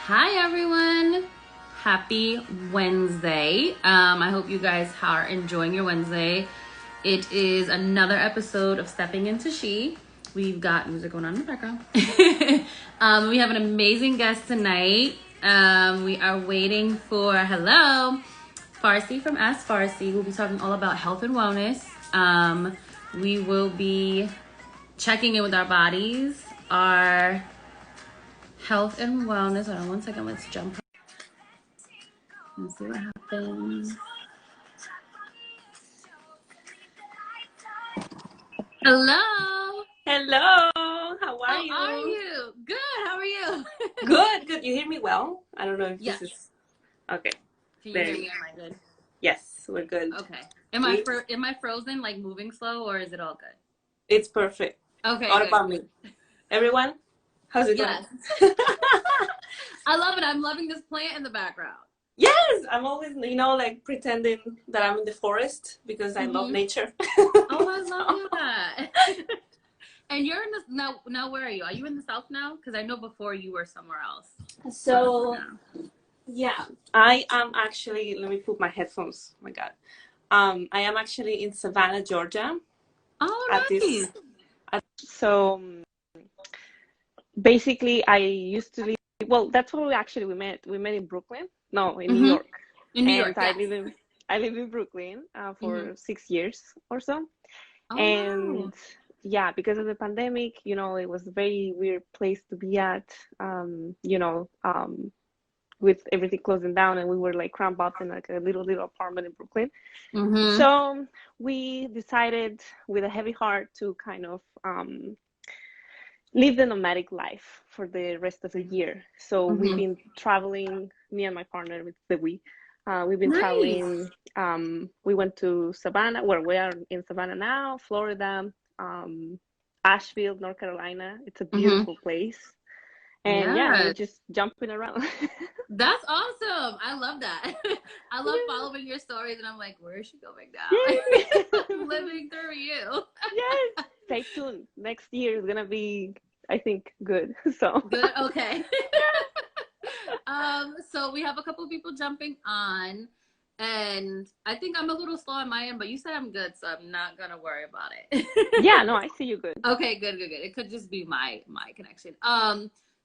Hi everyone. Happy Wednesday. I hope you guys are enjoying your Wednesday. It is another episode of Stepping Into She. We've got music going on in the background. We have an amazing guest tonight. We are waiting for Fercci from AskFercci. We'll be talking all about health and wellness. We will be checking in with our bodies, our health and wellness. Hold on one second. Let's jump. Let's see what happens. Hello. Hello, how are How you? are you? Good. How are you? Good. You hear me well? I don't know if Yes. this is okay. Can you There hear you me? go. Am I good? Yes, we're good. Okay. Am I frozen, like moving slow, or is it all good? It's perfect. Okay. What Good. about me? Everyone, how's it Yes. going? I love it. I'm loving this plant in the background. Yes, I'm always, like pretending that I'm in the forest because I love nature. Oh, I love that. And you're in the now. Where are you? Are you in the south now? Because I know before you were somewhere else. So, yeah, I am actually. Let me put my headphones. Oh my God. I am actually in Savannah, Georgia. Oh, nice. So basically, I used to live. Well, that's where we met. We met in Brooklyn. No, in New York. In New And York, yes. I live in Brooklyn for 6 years or so. Oh, wow. And yeah, because of the pandemic, it was a very weird place to be at. With everything closing down, and we were like cramped up in like a little apartment in Brooklyn. So we decided with a heavy heart to kind of live the nomadic life for the rest of the year. So we've been traveling, me and my partner, with the we've been traveling. We went to Savannah, where we are in Savannah now, Florida, Asheville, North Carolina. It's a beautiful place. And yeah, we're just jumping around. That's awesome. I love that. I love following your stories, and I'm like, where is she going now? Living through you. Yes. Stay tuned. Next year is gonna be, I think, good. So good. Okay. So we have a couple of people jumping on, and I think I'm a little slow on my end, but you said I'm good, so I'm not gonna worry about it. Yeah, no, I see you good. Okay, good. It could just be my connection.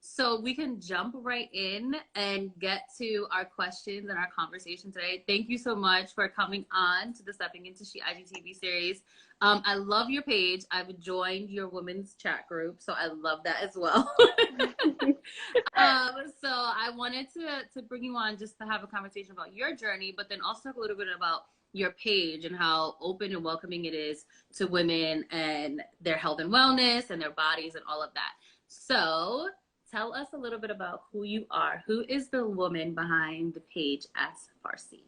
So we can jump right in and get to our questions and our conversation today. Thank you so much for coming on to the Stepping Into She IGTV series. I love your page. I've joined your women's chat group, so I love that as well. So I wanted to bring you on just to have a conversation about your journey, but then also talk a little bit about your page and how open and welcoming it is to women and their health and wellness and their bodies and all of that. So tell us a little bit about who you are. Who is the woman behind the page AskFercci?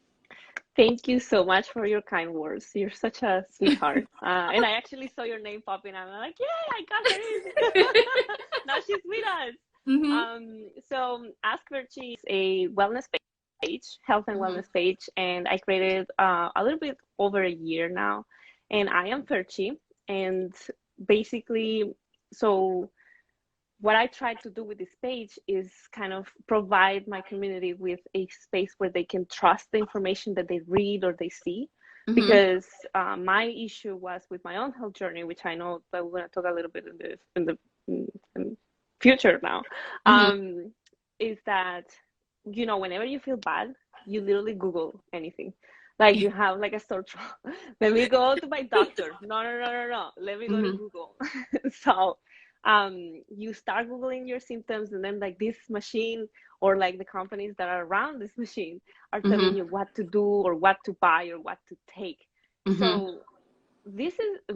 Thank you so much for your kind words. You're such a sweetheart. And I actually saw your name popping up. I'm like, yeah, I got her in. Now she's with us. So AskFercci is a wellness page, health and wellness page, and I created a little bit over a year now. And I am Fercci, and basically, so what I try to do with this page is kind of provide my community with a space where they can trust the information that they read or they see. Because my issue was with my own health journey, which I know that we're going to talk a little bit in the future now, is that, whenever you feel bad, you literally Google anything. Like you have like a search. Let me go to my doctor. No. Let me go to Google. So you start Googling your symptoms, and then like this machine or like the companies that are around this machine are telling you what to do or what to buy or what to take. So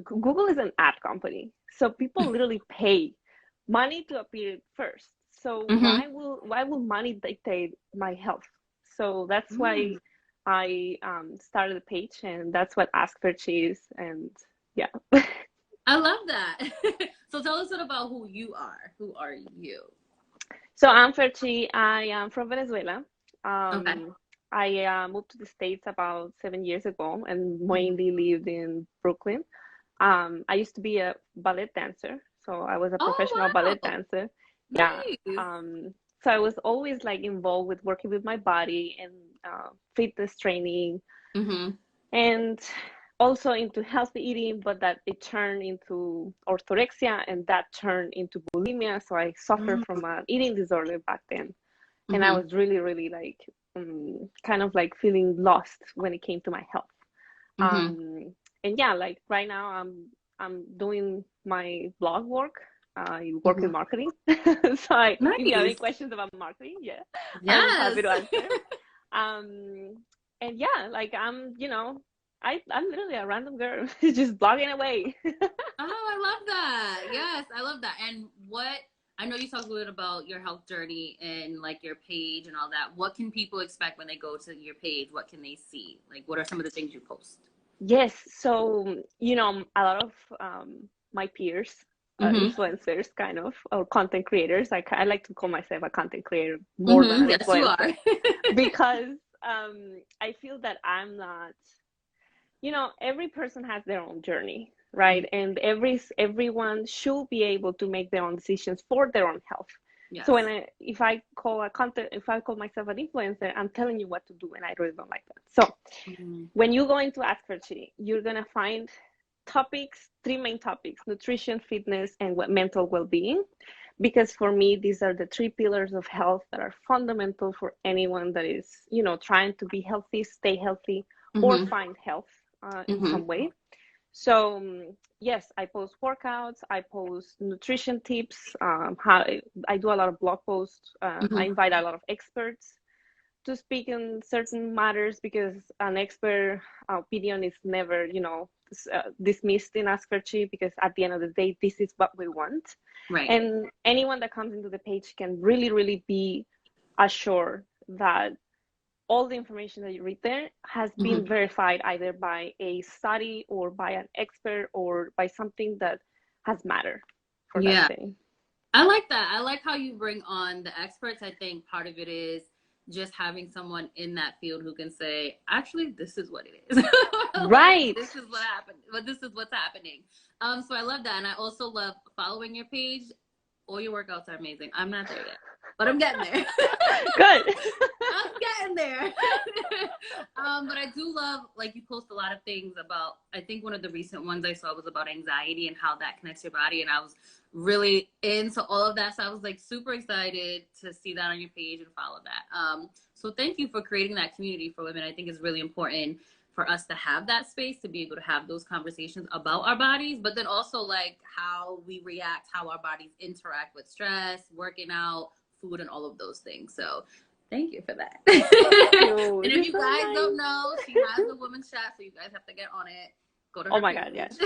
Google is an ad company. So people literally pay money to appear first. So why will money dictate my health? So that's why I started the page, and that's what AskFercci is. And yeah. I love that. So tell us a bit about who you are. Who are you? So I'm Fercci. I am from Venezuela. I moved to the States about 7 years ago and mainly lived in Brooklyn. I used to be a ballet dancer, so I was a professional ballet dancer. Nice. Yeah. So I was always like involved with working with my body and fitness training, Mm-hmm. and also into healthy eating, but that it turned into orthorexia, and that turned into bulimia. So I suffered from an eating disorder back then, and I Mm-hmm. was really, really like kind of like feeling lost when it came to my health. Mm-hmm. And yeah, like right now I'm doing my blog work. I work in Mm-hmm. marketing. So if you have any Nice. questions about marketing, yeah, I'm Yes. happy to answer. And yeah, like I'm literally a random girl just blogging away. Oh, I love that. Yes, I love that. And what I know you talked a little bit about your health journey and like your page and all that. What can people expect when they go to your page? What can they see? Like, what are some of the things you post? Yes, so a lot of my peers, Mm-hmm. influencers, kind of, or content creators. I like to call myself a content creator more than Mm-hmm. an Yes, you are. influencer, because I feel that I'm not. Every person has their own journey, Mhm. right? And everyone should be able to make their own decisions for their own health. So Yes. if I call myself an influencer, I'm telling you what to do, and I really don't like that. So Mm-hmm. when you go into AskFercci, you're gonna find three main topics: nutrition, fitness, and mental well-being. Because for me, these are the three pillars of health that are fundamental for anyone that is, trying to be healthy, stay healthy, or Mm-hmm. find health in Mm-hmm. some way. So yes, I post workouts, I post nutrition tips. How I do a lot of blog posts. I Mm-hmm. invite a lot of experts to speak in certain matters, because an expert opinion is never, dismissed in AskFercci, because at the end of the day, this is what we want. Right. And anyone that comes into the page can really, really be assured that all the information that you read there has been Mm-hmm. verified either by a study or by an expert or by something that has mattered for that Yeah. thing. I like that. I like how you bring on the experts. I think part of it is just having someone in that field who can say, actually, this is what it is. Like, Right. this is what happened. But this is what's happening. So I love that. And I also love following your page. All your workouts are amazing. I'm not there yet, but I'm getting there. Good. I'm getting there. But I do love, like, you post a lot of things about, I think one of the recent ones I saw was about anxiety and how that connects your body. And I was really into all of that. So I was like super excited to see that on your page and follow that. So thank you for creating that community for women. I think it's really important for us to have that space to be able to have those conversations about our bodies, but then also like how we react, how our bodies interact with stress, working out, food, and all of those things. So thank you for that. Thank you. And if You're you so guys don't nice. know, she has a women's chat, so you guys have to get on it. Go to Oh her my God, page yes.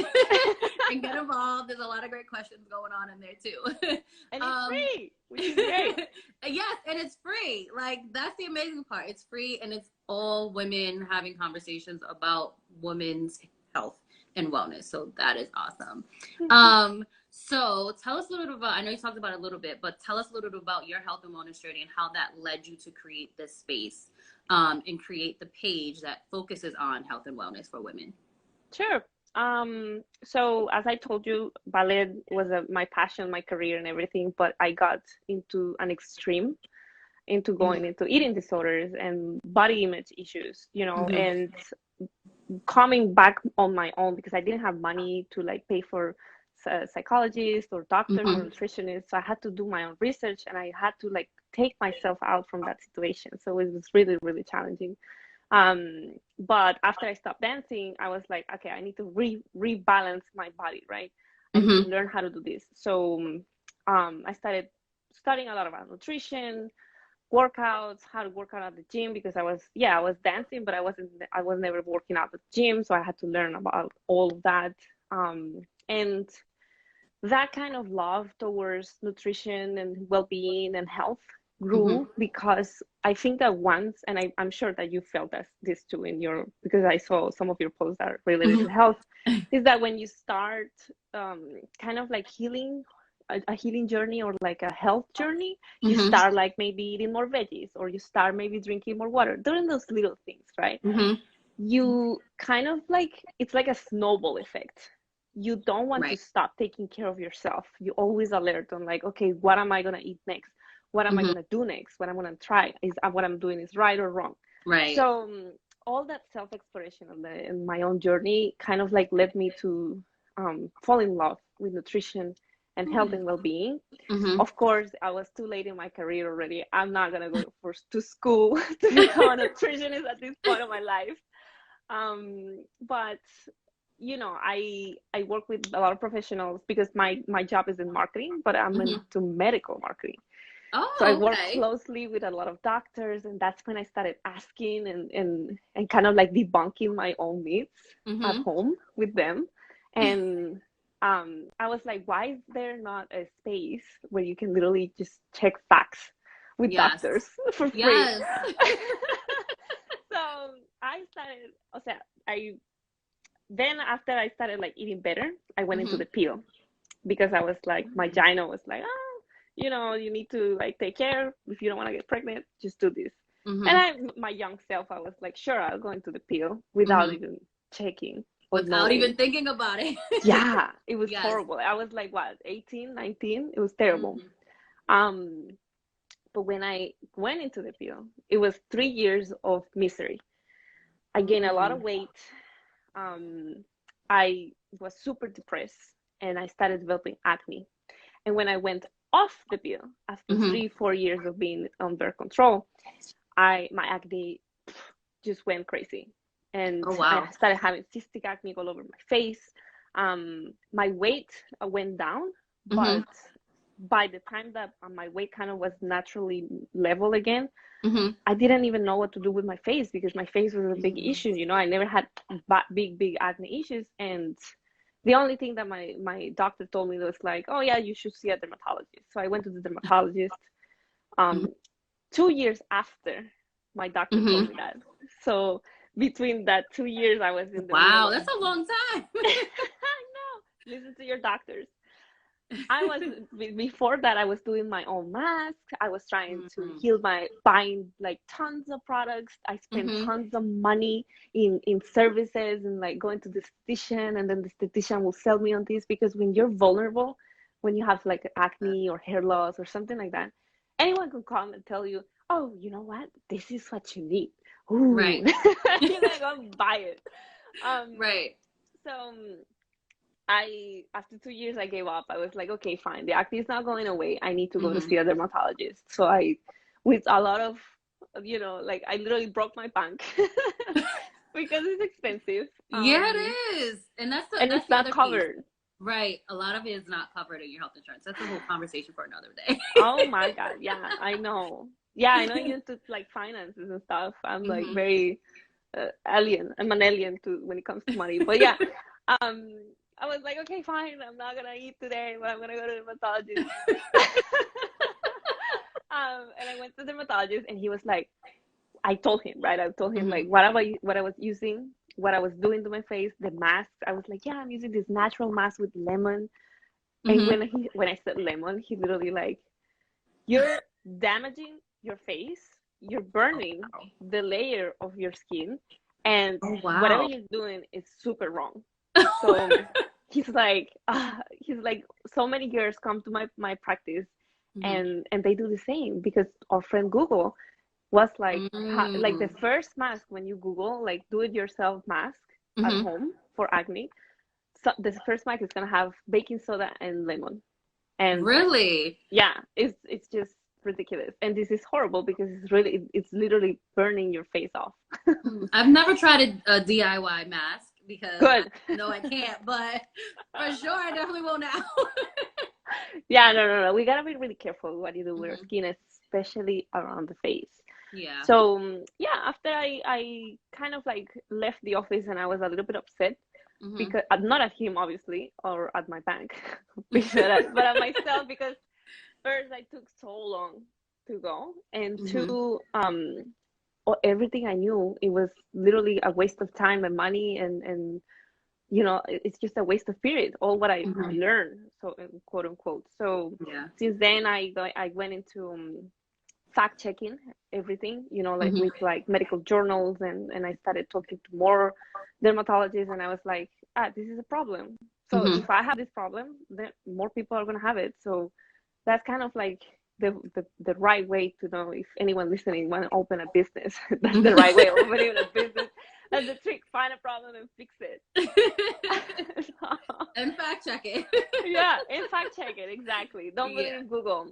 and get involved. There's a lot of great questions going on in there too. And it's free, which is great. Yes, and it's free. Like, that's the amazing part. It's free, and it's all women having conversations about women's health and wellness. So that is awesome. So tell us a little bit about, I know you talked about it a little bit, but tell us a little bit about your health and wellness journey and how that led you to create this space, and create the page that focuses on health and wellness for women. Sure. So as I told you, ballet was my passion, my career and everything, but I got into an extreme, into Mm-hmm. going into eating disorders and body image issues, Mm-hmm. and coming back on my own, because I didn't have money to like pay for psychologists or doctors or Mm-hmm. nutritionists. So I had to do my own research, and I had to like take myself out from that situation. So it was really, really challenging. But after I stopped dancing, I was like, okay, I need to rebalance my body, right? I need to Mm-hmm. learn how to do this. So I started studying a lot about nutrition, workouts, how to work out at the gym, because I was dancing, but I was never working out at the gym. So I had to learn about all of that. And that kind of love towards nutrition and well-being and health Mm-hmm. grew, because I think that once, and I'm sure that you felt this too because I saw some of your posts that are related to health, is that when you start kind of like a healing journey or like a health journey, you Mm-hmm. start like maybe eating more veggies, or you start maybe drinking more water, doing those little things, right? Mm-hmm. You kind of like, it's like a snowball effect. You don't want to Right. stop taking care of yourself. You always alert on like, okay, what am I going to eat next? what am I going to do next? What I'm going to try? Is what I'm doing is right or wrong? Right. So all that self-exploration in my own journey kind of like led me to fall in love with nutrition and health and well-being. Of course, I was too late in my career already. I'm not going to go to school to become a nutritionist at this point of my life. But you know, I work with a lot of professionals because my job is in marketing, but I'm into medical marketing. Oh, so I work closely with a lot of doctors, and that's when I started asking and kind of like debunking my own myths at home with them. And I was like, why is there not a space where you can literally just check facts with doctors for free? So I started, then after I started like eating better, I went into the pill because I was like, my gyno was like, oh, you know, you need to like take care. If you don't want to get pregnant, just do this. And my young self, I was like, sure, I'll go into the pill without even checking. Without even thinking about it. Yeah, it was horrible. I was like, what, 18, 19? It was terrible. But when I went into the pill, it was 3 years of misery. I gained a lot of weight. I was super depressed, and I started developing acne. And when I went off the pill after 3-4 years of being under control, my acne just went crazy. And I started having cystic acne all over my face. My weight went down, but by the time that my weight kind of was naturally level again, I didn't even know what to do with my face because my face was a big issue. You know, I never had big acne issues. And the only thing that my doctor told me was like, oh yeah, you should see a dermatologist. So I went to the dermatologist 2 years after my doctor told me that. So between that 2 years, I was in the Wow, that's a long time. I know. Listen to your doctors. Before that, I was doing my own mask. I was trying to heal buying like tons of products. I spent tons of money in services and like going to the esthetician, and then the esthetician will sell me on this because when you're vulnerable, when you have like acne or hair loss or something like that, anyone can come and tell you, oh, you know what? This is what you need. Ooh. Right. You're gonna go and buy it. Right. So after 2 years, I gave up. I was like, okay, fine. The acne is not going away. I need to go to see a dermatologist. So with a lot of, you know, like I literally broke my bank because it's expensive. Yeah, it is. And that's it's not covered. Piece. Right. A lot of it is not covered in your health insurance. That's a whole conversation for another day. Oh my God. Yeah, I know. Yeah, I know you into like finances and stuff. I'm like very alien. I'm an alien when it comes to money. But yeah, I was like, okay, fine. I'm not gonna eat today, but I'm gonna go to the dermatologist. And I went to the dermatologist, and he was like, I told him like what I was using, what I was doing to my face, the mask. I was like, yeah, I'm using this natural mask with lemon. And when I said lemon, he literally like, you're damaging your face, you're burning the layer of your skin, and whatever you're doing is super wrong. So he's like, so many girls come to my practice, and they do the same because our friend Google was like, like the first mask when you Google like do it yourself mask at home for acne. So the first mask is gonna have baking soda and lemon. And really, yeah, it's just ridiculous. And this is horrible because it's literally burning your face off. I've never tried a DIY mask because no, I can't, but for sure I definitely will now. Yeah, no, we gotta be really careful what you do with your skin, especially around the face. Yeah. So yeah, after I kind of like left the office, and I was a little bit upset because not at him obviously or at my bank, but at myself, because first I took so long to go, and two, everything I knew, it was literally a waste of time and money, and you know, it's just a waste of period, all what I learned, so quote unquote. So since then I went into fact checking everything, you know, like with like medical journals, and I started talking to more dermatologists, and I was like, this is a problem. So if I have this problem, then more people are gonna have it. So that's kind of like the right way to know if anyone listening want to open a business. That's the right way of opening a business. That's the trick. Find a problem and fix it. And fact check it. Yeah, and fact check it. Exactly. Don't believe Google.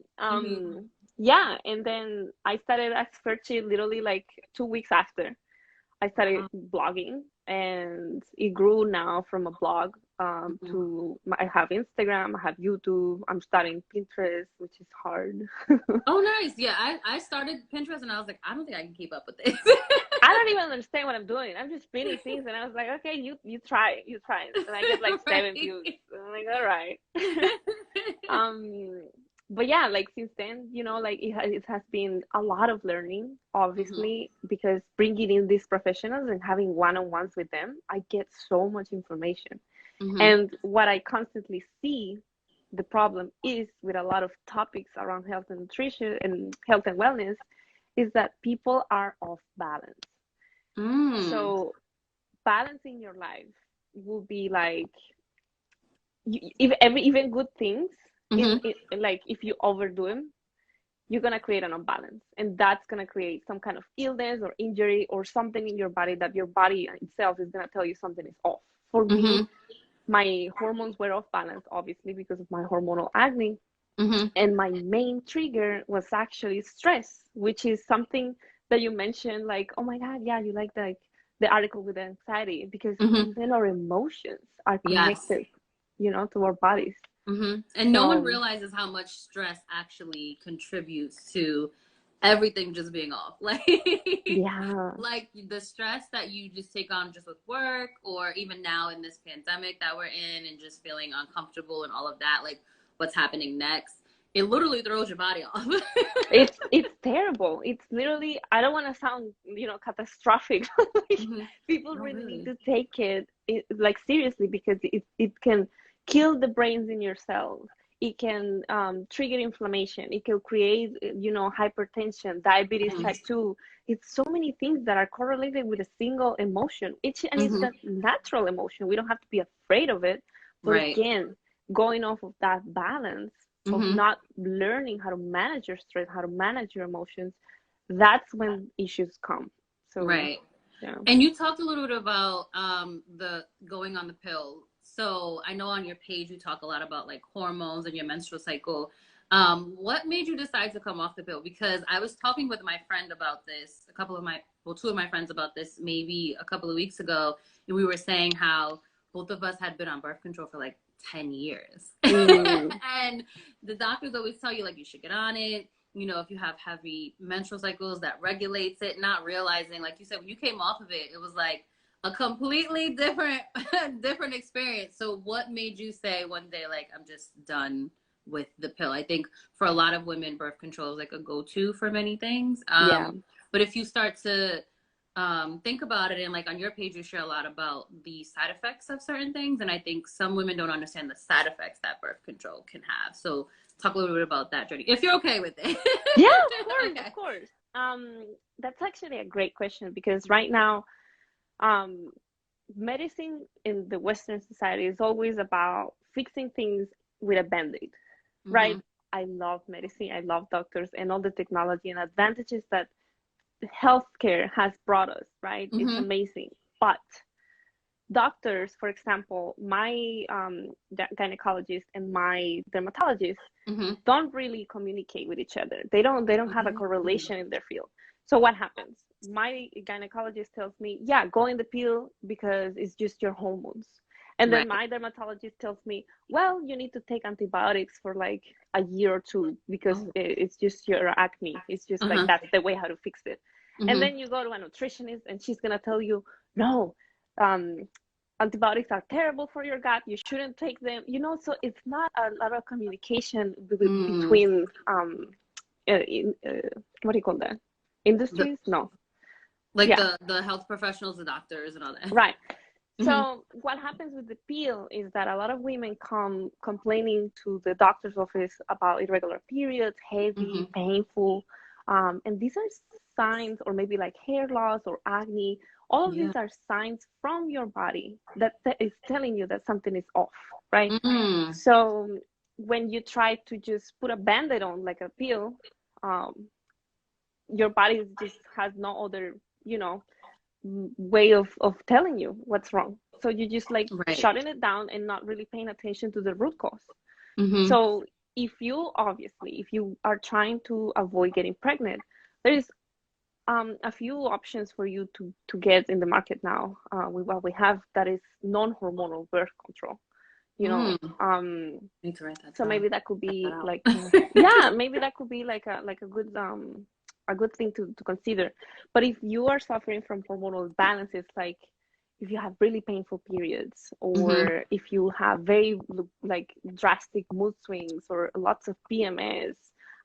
Yeah, and then I started AskFercci literally like 2 weeks after I started blogging, and it grew now from a blog to I have Instagram, I have YouTube, I'm starting Pinterest, which is hard. Oh, nice. Yeah, I started Pinterest and I was like, I don't think I can keep up with this. I don't even understand what I'm doing. I'm just spinning things, and I was like, okay, you try it, and I get like 7 views. And I'm like, all right. But yeah, like since then, you know, like it has been a lot of learning, obviously, because bringing in these professionals and having one-on-ones with them, I get so much information. And what I constantly see, the problem is with a lot of topics around health and nutrition and health and wellness, is that people are off balance. So balancing your life will be like, even good things, like if you overdo them, you're going to create an imbalance, and that's going to create some kind of illness or injury or something in your body that your body itself is going to tell you something is off. For me, my hormones were off balance, obviously, because of my hormonal acne. And my main trigger was actually stress, which is something that you mentioned, like, oh my God, yeah, you like the article with the anxiety, because even our emotions are connected, you know, to our bodies. And no one realizes how much stress actually contributes to everything just being off. Like, like the stress that you just take on just with work, or even now in this pandemic that we're in, and just feeling uncomfortable and all of that, like what's happening next, it literally throws your body off. It's terrible. It's literally, I don't want to sound, you know, catastrophic. People really need to take it like seriously, because it can kill the brains in your cells. It can trigger inflammation. It can create, you know, hypertension, diabetes type 2. It's so many things that are correlated with a single emotion. It's a natural emotion. We don't have to be afraid of it. But again, going off of that balance of not learning how to manage your stress, how to manage your emotions, that's when issues come. So yeah. And you talked a little bit about the going on the pill. So I know on your page you talk a lot about like hormones and your menstrual cycle. What made you decide to come off the pill? Because I was talking with my friend about this, two of my friends about this maybe a couple of weeks ago, and we were saying how both of us had been on birth control for like 10 years. And the doctors always tell you, like, you should get on it. You know, if you have heavy menstrual cycles, that regulates it, not realizing, like you said, when you came off of it, it was like a completely different experience. So what made you say one day, like, I'm just done with the pill? I think for a lot of women, birth control is like a go-to for many things. But if you start to think about it, and like on your page you share a lot about the side effects of certain things, and I think some women don't understand the side effects that birth control can have. So talk a little bit about that journey, if you're okay with it. Yeah, of course. That's actually a great question, because right now medicine in the Western society is always about fixing things with a band-aid, right? I love medicine, I love doctors and all the technology and advantages that healthcare has brought us, right? It's amazing. But doctors, for example, my gynecologist and my dermatologist don't really communicate with each other. They don't have a correlation in their field. So what happens? My gynecologist tells me, yeah, go in the pill because it's just your hormones. And then my dermatologist tells me, well, you need to take antibiotics for like a year or two because it's just your acne. It's just like that's the way how to fix it. And then you go to a nutritionist and she's going to tell you, no, antibiotics are terrible for your gut. You shouldn't take them. You know, so it's not a lot of communication between, what do you call that? Industries? No. Like the health professionals, the doctors and all that. Right. So what happens with the pill is that a lot of women come complaining to the doctor's office about irregular periods, heavy, painful. And these are signs, or maybe like hair loss or acne. All of these are signs from your body that is telling you that something is off, right? So when you try to just put a band-aid on, like a pill, um, your body just has no other, way of telling you what's wrong. So you just like Right. shutting it down and not really paying attention to the root cause. Mm-hmm. So if you are trying to avoid getting pregnant, there is a few options for you to get in the market now. What we have that is non-hormonal birth control. You know, Mm. Need to write that so down. maybe that could That be out. like, yeah, maybe that could be like a good thing to consider. But if you are suffering from hormonal imbalances, like if you have really painful periods, Mm-hmm. or if you have very like drastic mood swings, or lots of PMS,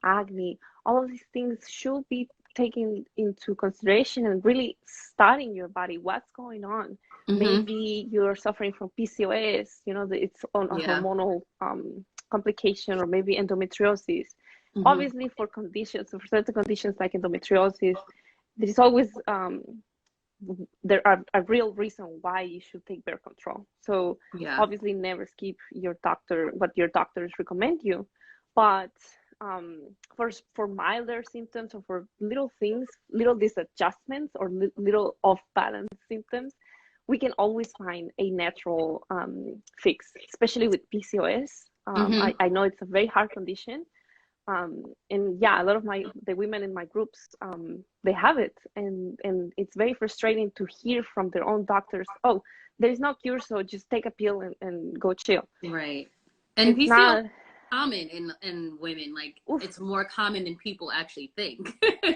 acne, all of these things should be taken into consideration and really studying your body. What's going on? Mm-hmm. Maybe you're suffering from PCOS, it's on a Yeah. hormonal complication, or maybe endometriosis. Mm-hmm. Obviously, for certain conditions like endometriosis, there is always there are a real reason why you should take birth control. So Yeah. obviously, never skip what your doctors recommend you. But for milder symptoms, or for little things, little disadjustments, or little off balance symptoms, we can always find a natural fix, especially with PCOS. Mm-hmm. I know it's a very hard condition, and yeah, a lot of the women in my groups, they have it, and it's very frustrating to hear from their own doctors, oh, there's no cure, so just take a pill and go chill. Right. And It's PCOS not. is common in women. Like Oof. it's more common than people actually think.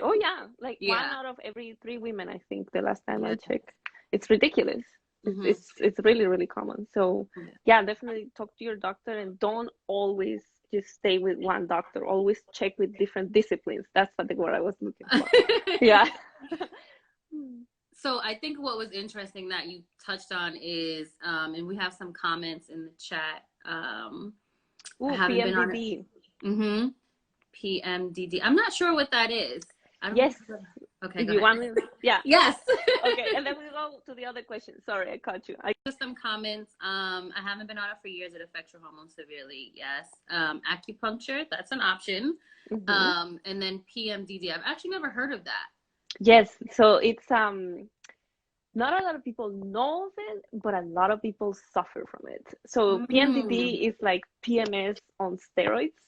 Oh yeah, like one Yeah. out of every three women, I think, the last time I Yeah. checked. It's ridiculous. it's Mm-hmm. it's, it's really, really common. So Yeah. yeah, definitely talk to your doctor, and don't always just stay with one doctor. Always check with different disciplines. That's the word I was looking for. Yeah. So I think what was interesting that you touched on is, and we have some comments in the chat. I Ooh, haven't been on it. PMDD. Mm-hmm. PMDD. I'm not sure what that is. I don't Yes. think. Okay, If go you ahead. want me, yeah. Yes. Okay, and then we go to the other question. Sorry, I caught you. Just some comments. I haven't been on it for years. It affects your hormones severely. Yes. Acupuncture, that's an option. Mhm. And then PMDD. I've actually never heard of that. Yes, so it's not a lot of people know of it, but a lot of people suffer from it. So Mm. PMDD is like PMS on steroids.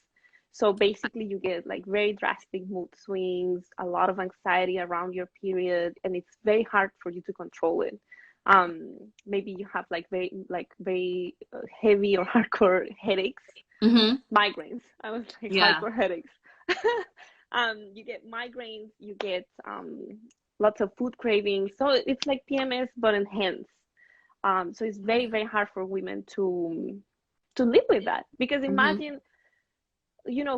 So basically, you get like very drastic mood swings, a lot of anxiety around your period, and it's very hard for you to control it. Maybe you have like very heavy or hardcore headaches, Mm-hmm. migraines. I was like Yeah. hardcore headaches. You get migraines, you get lots of food cravings. So it's like PMS but enhanced. So it's very, very hard for women to live with that, because Mm-hmm. imagine,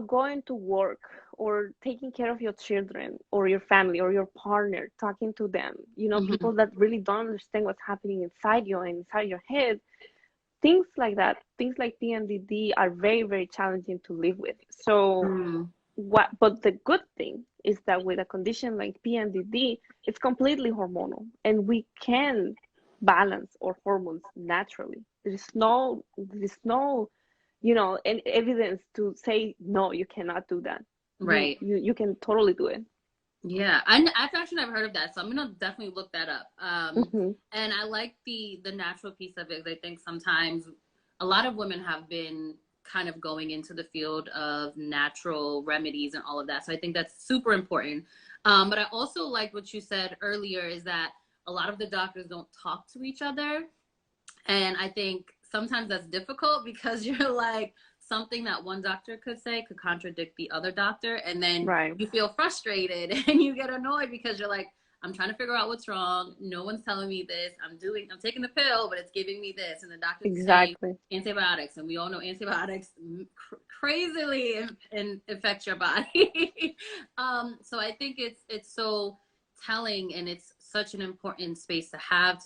going to work, or taking care of your children or your family or your partner, talking to them, Mm-hmm. people that really don't understand what's happening inside you and inside your head. Things like that, things like PMDD are very, very challenging to live with. So Mm. but the good thing is that with a condition like PMDD, it's completely hormonal, and we can balance our hormones naturally. There is no any evidence to say no, you cannot do that. you Right. you, you can totally do it. Yeah, I've actually never heard of that, so I'm gonna definitely look that up. Hmm. And I like the natural piece of it, because I think sometimes a lot of women have been kind of going into the field of natural remedies and all of that. So I think that's super important. But I also like what you said earlier, is that a lot of the doctors don't talk to each other. And I think sometimes that's difficult, because you're like, something that one doctor could say could contradict the other doctor. And then Right. you feel frustrated and you get annoyed, because you're like, I'm trying to figure out what's wrong. No one's telling me this. I'm taking the pill, but it's giving me this. And the doctor's saying Exactly. antibiotics. And we all know antibiotics crazily and affect your body. So I think it's so telling, and it's such an important space to have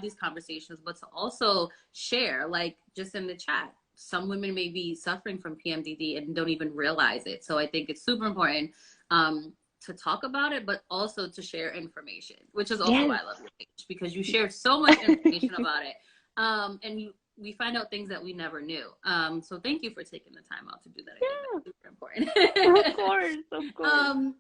these conversations, but to also share, like just in the chat, some women may be suffering from PMDD and don't even realize it. So I think it's super important to talk about it, but also to share information, which is also why Yes. I love your page, because you share so much information about it. And we find out things that we never knew. So thank you for taking the time out to do that. I think Yeah, that's super important. of course, of course.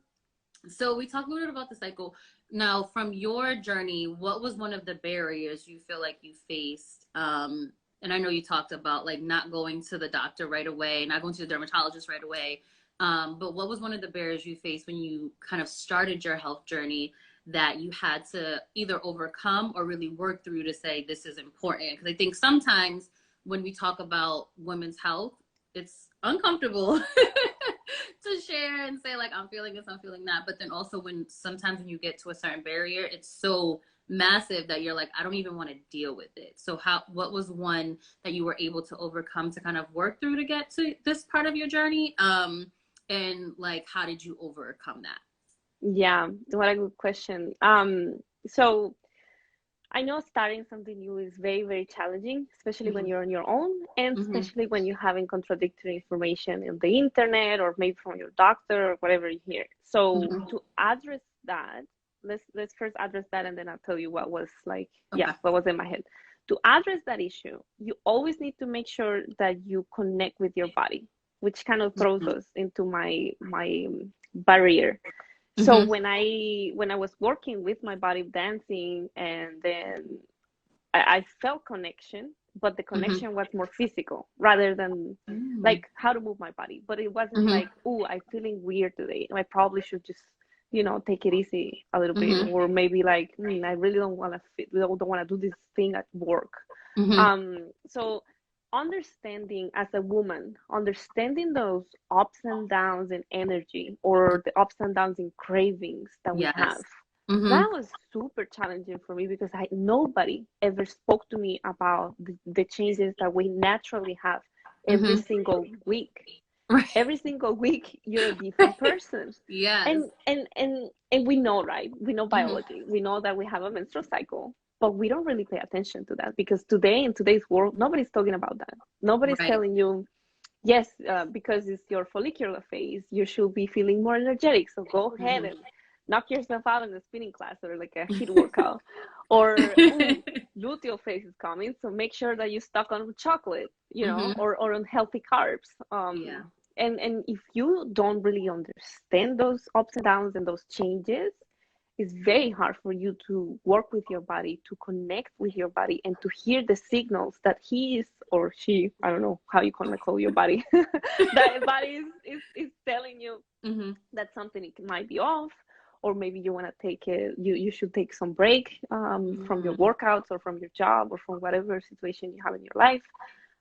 So we talked a little bit about the cycle. Now, from your journey, what was one of the barriers you feel like you faced? And I know you talked about like not going to the doctor right away, not going to the dermatologist right away. But what was one of the barriers you faced when you kind of started your health journey that you had to either overcome or really work through to say this is important? Because I think sometimes when we talk about women's health, it's uncomfortable to share and say like I'm feeling this, I'm feeling that. But then also when sometimes when you get to a certain barrier, it's so massive that you're like, I don't even want to deal with it. So what was one that you were able to overcome to kind of work through to get to this part of your journey? And like how did you overcome that? Yeah, what a good question. So I know starting something new is very, very challenging, especially when Mm-hmm. you're on your own, and Mm-hmm. especially when you're having contradictory information in the internet or maybe from your doctor or whatever you hear. So Mm-hmm. to address that, let's first address that, and then I'll tell you what was like, yeah, Okay. what was in my head. To address that issue, you always need to make sure that you connect with your body, which kind of throws Mm-hmm. us into my barrier. So Mm-hmm. when I was working with my body dancing, and then I felt connection, but the connection was more physical rather than Mm-hmm. like how to move my body. But it wasn't Mm-hmm. like, oh, I'm feeling weird today. I probably should just, take it easy a little bit, Mm-hmm. or maybe like, I really don't want to don't want to do this thing at work. Mm-hmm. So understanding as a woman, understanding those ups and downs in energy or the ups and downs in cravings that we have, Yes. Mm-hmm. that was super challenging for me because nobody ever spoke to me about the changes that we naturally have every Mm-hmm. single week. Right. Every single week, you're a different person. Yes. And we know, right? We know Mm-hmm. biology. We know that we have a menstrual cycle, but we don't really pay attention to that because today in today's world, nobody's talking about that. Nobody's Right. telling you, yes, because it's your follicular phase, you should be feeling more energetic. So go ahead Mm-hmm. and knock yourself out in a spinning class or like a HIIT workout. Or, luteal phase is coming, so make sure that you stock on chocolate, Mm-hmm. or on healthy carbs. Yeah. And if you don't really understand those ups and downs and those changes, it's very hard for you to work with your body, to connect with your body, and to hear the signals that he is or she, I don't know how you gonna call your body, that your body is telling you Mm-hmm. that something might be off, or maybe you want to take it, you should take some break from your Mm-hmm. workouts or from your job or from whatever situation you have in your life.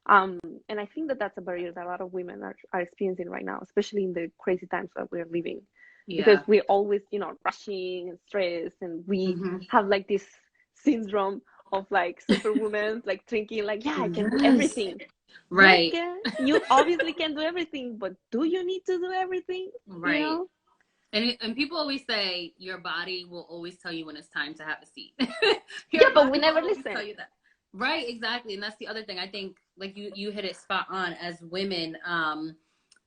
um, and I think that that's a barrier that a lot of women are experiencing right now, especially in the crazy times that we're living, because Yeah. we're always, rushing and stressed, and we Mm-hmm. have like this syndrome of like superwoman, like thinking like, yeah, I can do Yes. everything. Yes, Right. yeah, you obviously can do everything, but do you need to do everything? You Right. know? And people always say your body will always tell you when it's time to have a seat. Yeah, Your but we body will never always listen. tell you that. Right, exactly. And that's the other thing. I think like you hit it spot on. As women,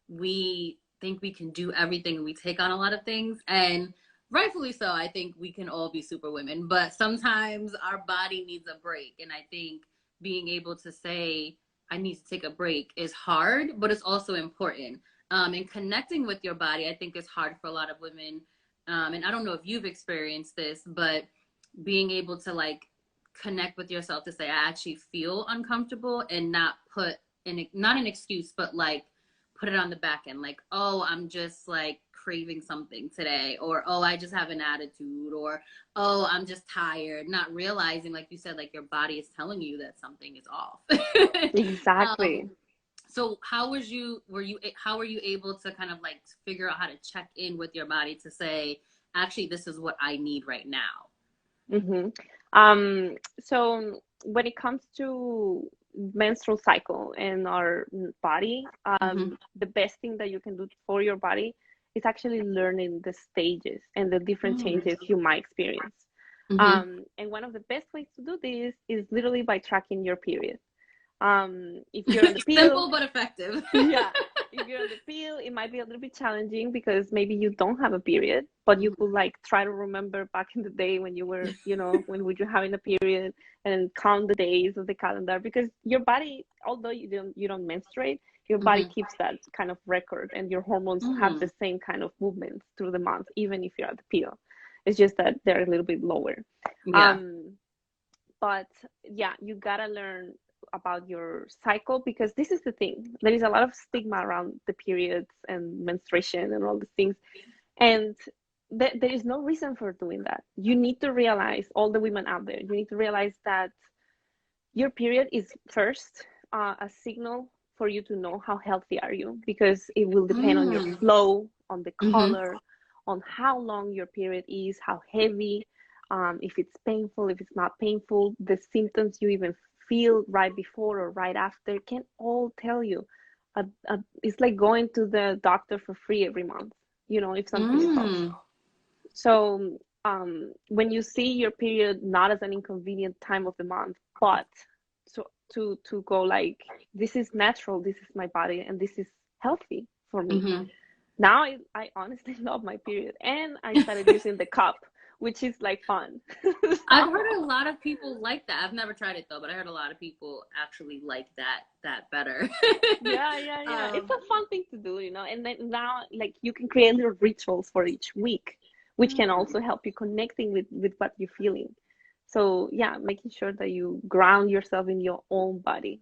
we think we can do everything and we take on a lot of things, and rightfully so. I think we can all be super women, but sometimes our body needs a break. And I think being able to say I need to take a break is hard, but it's also important. And connecting with your body, I think, is hard for a lot of women. And I don't know if you've experienced this, but being able to like connect with yourself to say I actually feel uncomfortable and not put not an excuse, but like put it on the back end, like, oh, I'm just like craving something today, or oh, I just have an attitude, or oh, I'm just tired, not realizing, like you said, like your body is telling you that something is off. Exactly. um, so how were you able to kind of like figure out how to check in with your body to say, actually, this is what I need right now? Mm-hmm. So when it comes to menstrual cycle and our body, Mm-hmm. the best thing that you can do for your body is actually learning the stages and the different changes you might experience. Mm-hmm. And one of the best ways to do this is literally by tracking your period. If you're on the pill, Simple but effective. yeah. If you're on the pill, it might be a little bit challenging because maybe you don't have a period, but you could like try to remember back in the day when you were, when we were having a period and count the days of the calendar because your body, although you don't menstruate, your body Mhm. keeps that kind of record and your hormones have the Mm. same kind of movements through the month, even if you're at the pill. It's just that they're a little bit lower. Yeah. Um, but yeah, you gotta learn about your cycle because this is the thing. There is a lot of stigma around the periods and menstruation and all these things. And there is no reason for doing that. You need to realize, all the women out there, you need to realize that your period is first a signal for you to know how healthy are you because it will depend on your Mm. flow, on the Mhm. color, on how long your period is, how heavy, if it's painful, if it's not painful, the symptoms you even feel right before or right after can all tell you. It's like going to the doctor for free every month, if something is off. Mm. So when you see your period not as an inconvenient time of the month, but to to go like this is natural, this is my body, and this is healthy for me. Mhm. Now I honestly love my period, and I started using the cup, which is like fun. I've So, heard a lot of people like that. I've never tried it though, but I heard a lot of people actually like that better. yeah. It's um, a fun thing to do, and then now like you can create little rituals for each week, which can mm. also help you connecting with what you're feeling. So yeah, making sure that you ground yourself in your own body.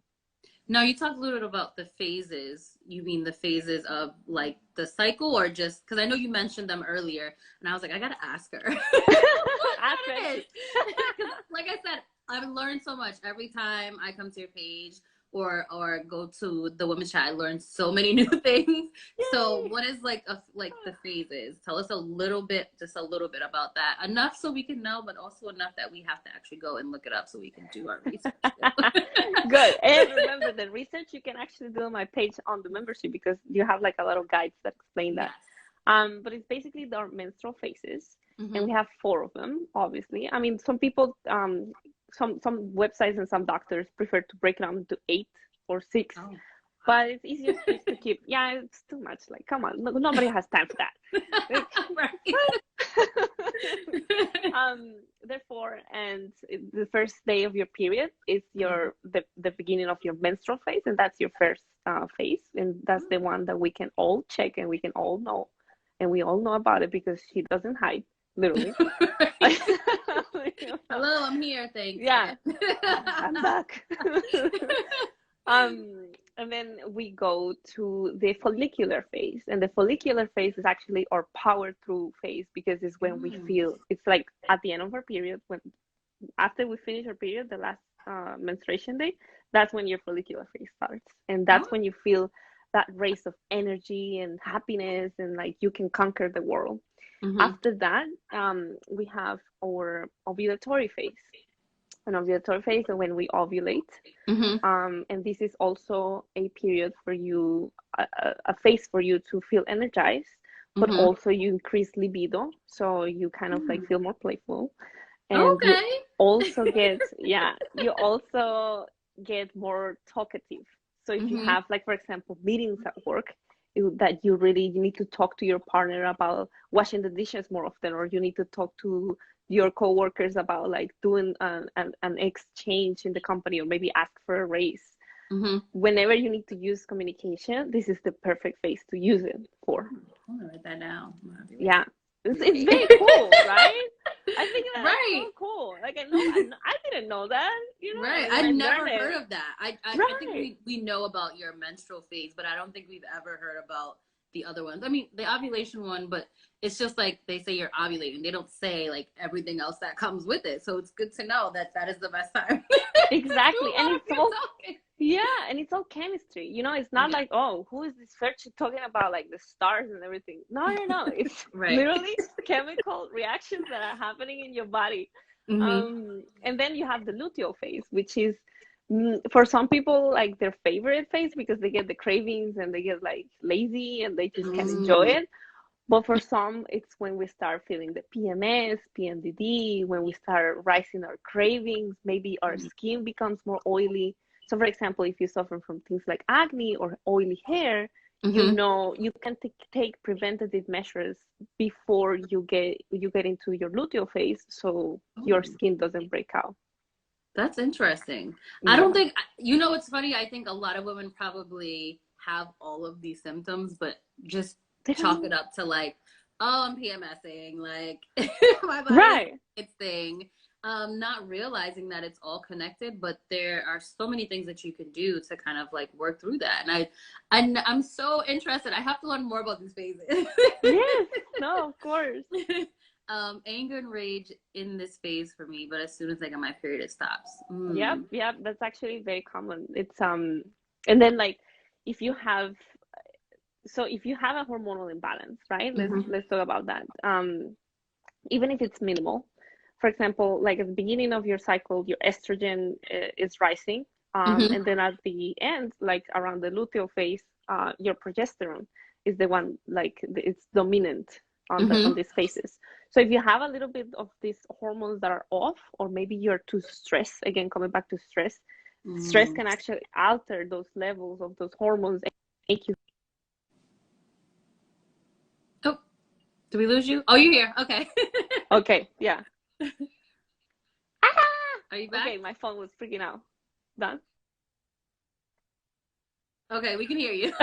Now you talked a little bit about the phases. You mean the phases of like the cycle, or just because I know you mentioned them earlier, and I was like, I gotta ask her what Ask it is. Fercci. Because, like I said, I've learned so much every time I come to your page or go to the women's chat. I learn so many new things. So, Yay! what is like the phases? Tell us a little bit, just a little bit about that. Enough so we can know, but also enough that we have to actually go and look it up so we can do our research. Good. And remember, the research you can actually do on my page on the membership because you have like a lot of guides that explain that. Yes. But it's basically our menstrual phases, and Mm-hmm. we have four of them, obviously. I mean, some people, some websites and some doctors prefer to break it down into 8 or 6, Oh, wow. but it's easier just to keep. Yeah, it's too much. Like, come on, nobody has time for that. Like, Right. therefore, and the first day of your period is the beginning of your menstrual phase, and that's your first phase, and that's the one that we can all check and we can all know, and we all know about it because she doesn't hide, literally. Right. Hello, I'm here. Thanks. Yeah, Okay. I'm back. Um, and then we go to the follicular phase, and the follicular phase is actually our power through phase because it's when we Mm. feel it's like at the end of our period, when after we finish our period, the last menstruation day, that's when your follicular phase starts, and Oh. that's when you feel that race of energy and happiness, and like you can conquer the world. Mm-hmm. After that, we have our ovulatory phase. An ovulatory phase is when we ovulate, Mm-hmm. and this is also a period for you, a phase for you to feel energized, but Mm-hmm. also you increase libido, so you kind of like feel more playful, and you Okay. also get, yeah, you also get more talkative. So if you Mm-hmm. have like, for example, meetings at work, that you need to talk to your partner about washing the dishes more often, or you need to talk to your coworkers about like doing an exchange in the company, or maybe ask for a raise. Mm-hmm. Whenever you need to use communication, this is the perfect phase to use it for. I'm gonna write that down. Yeah, it's Ovulate. very cool, right? I think that's Right. so cool. Like I didn't know that, Right. like when I'd I never learned heard it. of that. I think Right. we know about your menstrual phase, but I don't think we've ever heard about the other ones. I mean, the ovulation one, but it's just like they say you're ovulating. They don't say like everything else that comes with it. So it's good to know that that is the best time to do Exactly. a And lot of it's your all, talking. yeah, and it's all chemistry. It's not Yeah. like, oh, who is this Fercci talking about like the stars and everything? No, no, no. It's Right. literally chemical reactions that are happening in your body. Mm-hmm. And then you have the luteal phase, which is, for some people, like their favorite phase because they get the cravings and they get like lazy and they just can't enjoy Mm. it. But for some, it's when we start feeling the PMS, PMDD, when we start rising our cravings, maybe our skin becomes more oily. So, for example, if you suffer from things like acne or oily hair, you know, you can take preventative measures before you get into your luteal phase, so your skin doesn't break out. That's interesting. Yeah. I don't think, you know, it's funny. I think a lot of women probably have all of these symptoms, but just chalk it up to like, oh, I'm PMSing, like my body it's thing. Not realizing that it's all connected, but there are so many things that you can do to kind of like work through that. And I'm so interested. I have to learn more about these phases. Yes, no, of course. Anger and rage in this phase for me, but as soon as I get my period, it stops. Yep, that's actually very common. It's and then like if you have a hormonal imbalance, right? Let's talk about that. Even if it's minimal, for example, like at the beginning of your cycle, your estrogen is rising, and then at the end, like around the luteal phase, your progesterone is the one, like it's dominant on these phases. So if you have a little bit of these hormones that are off, or maybe you're too stressed, again coming back to stress, stress can actually alter those levels of those hormones and make you. Oh, did we lose you? Oh, you're here. Okay. Okay, yeah. Are you back? Okay, my phone was freaking out. Done? Okay, we can hear you.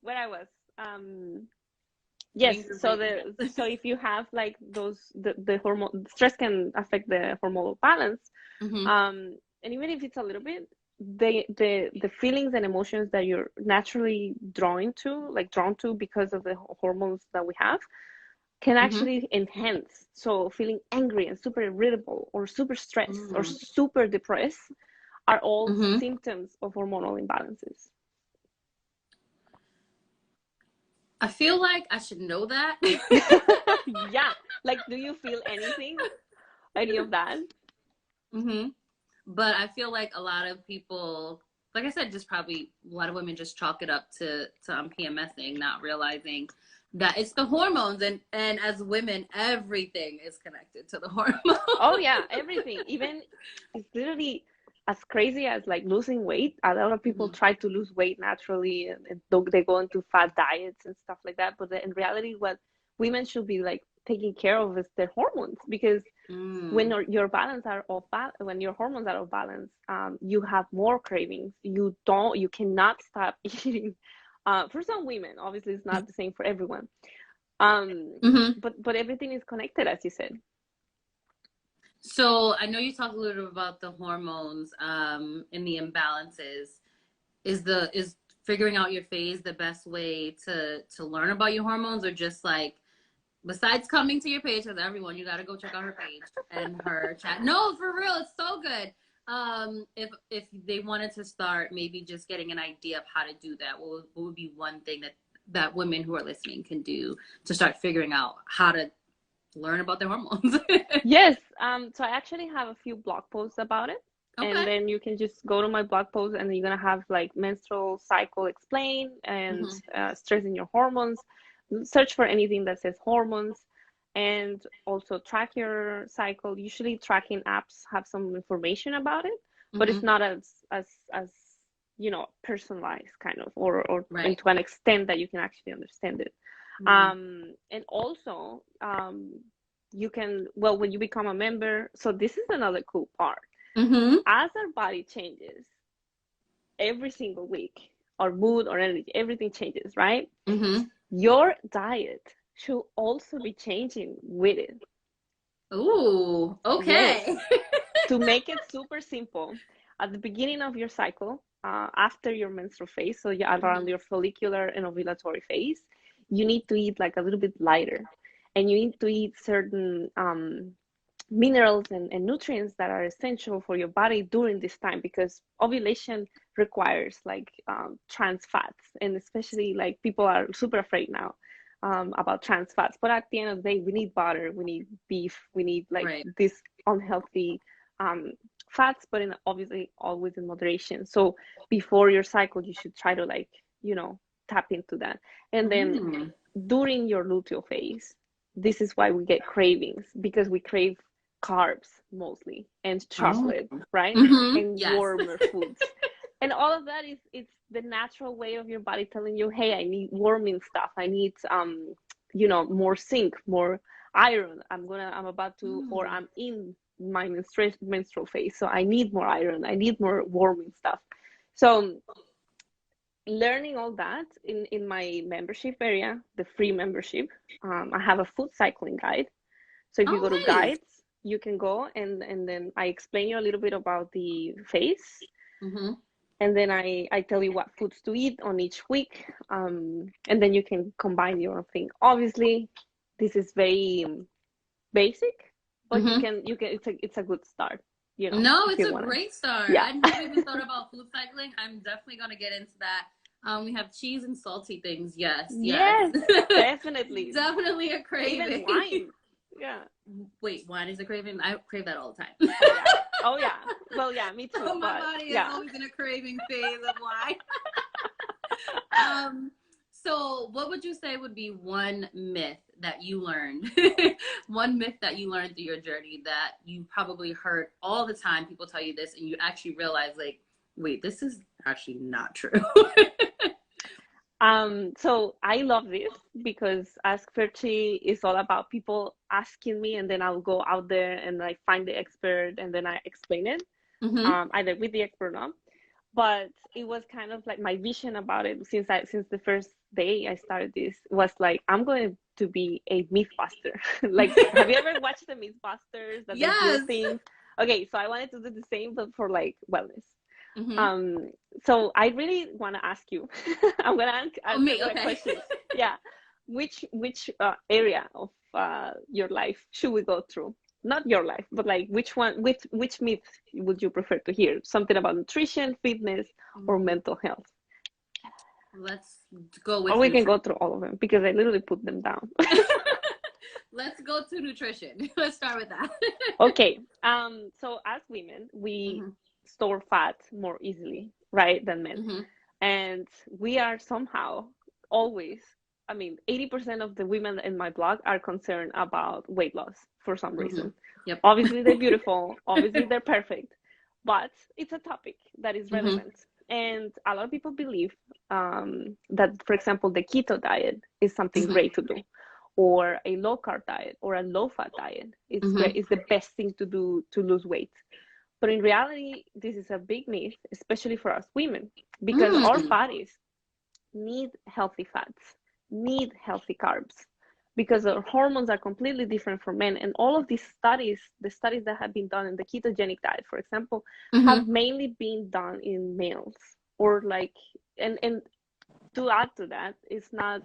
Where I was. Yes, so if you have like the hormone, stress can affect the hormonal balance. And even if it's a little bit, the feelings and emotions that you're naturally drawn to because of the hormones that we have, can actually enhance. So feeling angry and super irritable or super stressed or super depressed are all symptoms of hormonal imbalances. I feel like I should know that. Yeah. Like, do you feel anything? Any of that? But I feel like a lot of people, like I said, just probably a lot of women just chalk it up to I'm PMSing, not realizing that it's the hormones, and as women, everything is connected to the hormones. Oh yeah, everything. Even it's literally as crazy as like losing weight. A lot of people try to lose weight naturally, and they go into fat diets and stuff like that. But in reality, what women should be like taking care of is their hormones, because when your balance are off, when your hormones are off balance, you have more cravings. You cannot stop eating. For some women, obviously, it's not the same for everyone. But everything is connected, as you said. So I know you talked a little bit about the hormones and the imbalances. Is figuring out your phase the best way to learn about your hormones, or just like, besides coming to your page, because everyone, you got to go check out her page and her chat. No, for real, it's so good. If they wanted to start maybe just getting an idea of how to do that, what would be one thing that women who are listening can do to start figuring out how to learn about their hormones? Yes. So I actually have a few blog posts about it. Okay. And then you can just go to my blog post, and you're going to have like menstrual cycle explained and stress in your hormones. Search for anything that says hormones, and also track your cycle. Usually tracking apps have some information about it, but it's not as personalized kind of, or right. to an extent that you can actually understand it. And also you can, well, when you become a member, so this is another cool part. As our body changes every single week, our mood or energy, everything changes, right? Your diet should also be changing with it. Ooh, okay. Yes. To make it super simple, at the beginning of your cycle, after your menstrual phase, so around your follicular and ovulatory phase, you need to eat like a little bit lighter, and you need to eat certain minerals and nutrients that are essential for your body during this time, because ovulation requires like trans fats, and especially like people are super afraid now about trans fats, but at the end of the day, we need butter, we need beef, we need like this unhealthy fats, but obviously always in moderation. So before your cycle, you should try to like tap into that. And then during your luteal phase, this is why we get cravings, because we crave carbs mostly, and chocolate, right? And warmer foods. And all of that is, it's the natural way of your body telling you, hey, I need warming stuff. I need more zinc, more iron. I'm about to, or Mm. I'm in my menstrual phase, so I need more iron. I need more warming stuff. So learning all that in my membership area, the free membership, I have a food cycling guide. So if you Oh, go to nice. guides, you can go, and then I explain you a little bit about the phase, Mm-hmm. and then I tell you what foods to eat on each week, and then you can combine your own thing. Obviously, this is very basic, but Mm-hmm. it's a good start, No, if it's you a want to. great start. Yeah. I never even thought about food cycling. I'm definitely gonna get into that. We have cheese and salty things. Yes, yes. Yes, definitely. Definitely a Even craving. wine. Yeah. Wait, wine is a craving? I crave that all the time. Oh yeah. Oh yeah. Well, yeah, me too. So my But body is yeah. always in a craving phase of wine. So what would you say would be one myth that you learned? One myth that you learned through your journey that you probably heard all the time. People tell you this and you actually realize like, wait, this is actually not true. So I love this because AskFercci is all about people asking me, and then I'll go out there and I find the expert and then I explain it, Mm-hmm. either with the expert or not. But it was kind of like my vision about it since the first day I started this was like, I'm going to be a mythbuster. Like, have you ever watched the Mythbusters that they build Yes. things? Okay, so I wanted to do the same, but for like wellness. Mm-hmm. So I really want to ask you. I'm gonna Oh, answer me. that Okay. question. Yeah, which area of your life should we go through? Not your life, but like which one? Which myth would you prefer to hear? Something about nutrition, fitness, or mental health? Let's go Or with we can nutrition. go through all of them because I literally put them down. Let's go to nutrition. Let's start with that. Okay. So as women, we Mm-hmm. store fat more easily, right, than men. Mm-hmm. And we are somehow always, I mean, 80% of the women in my blog are concerned about weight loss for some Mm-hmm. reason. Yep. Obviously, they're beautiful. Obviously, they're perfect. But it's a topic that is Mm-hmm. relevant. And a lot of people believe that, for example, the keto diet is something Mm-hmm. great to do, or a low carb diet, or a low fat diet is Mm-hmm. great, is the best thing to do to lose weight. But in reality, this is a big myth, especially for us women, because our Mm. bodies need healthy fats, need healthy carbs, because our hormones are completely different from men. And all of these studies, the studies that have been done in the ketogenic diet, for example, Mm-hmm. have mainly been done in males, or like, and to add to that,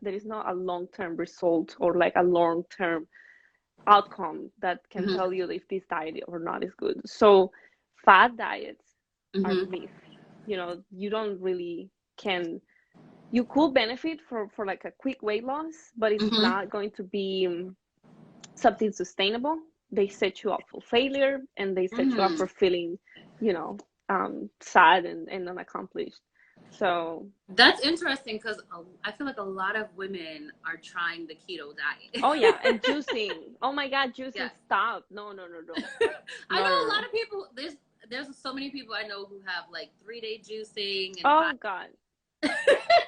there is not a long-term result or like a long-term outcome that can Mm-hmm. tell you if this diet or not is good. So fat diets are Mm-hmm. myth. You don't really can you could benefit for like a quick weight loss, but it's Mm-hmm. not going to be something sustainable. They set you up for failure, and they set you up Mm. for feeling, you know, sad and unaccomplished. So, That's interesting because I feel like a lot of women are trying the keto diet. oh yeah, and juicing. Oh my God, juicing! Yes. Stop! No, no, no, no, I no, know no, a lot no. of people. There's so many people I know who have like 3-day juicing and Oh five. God,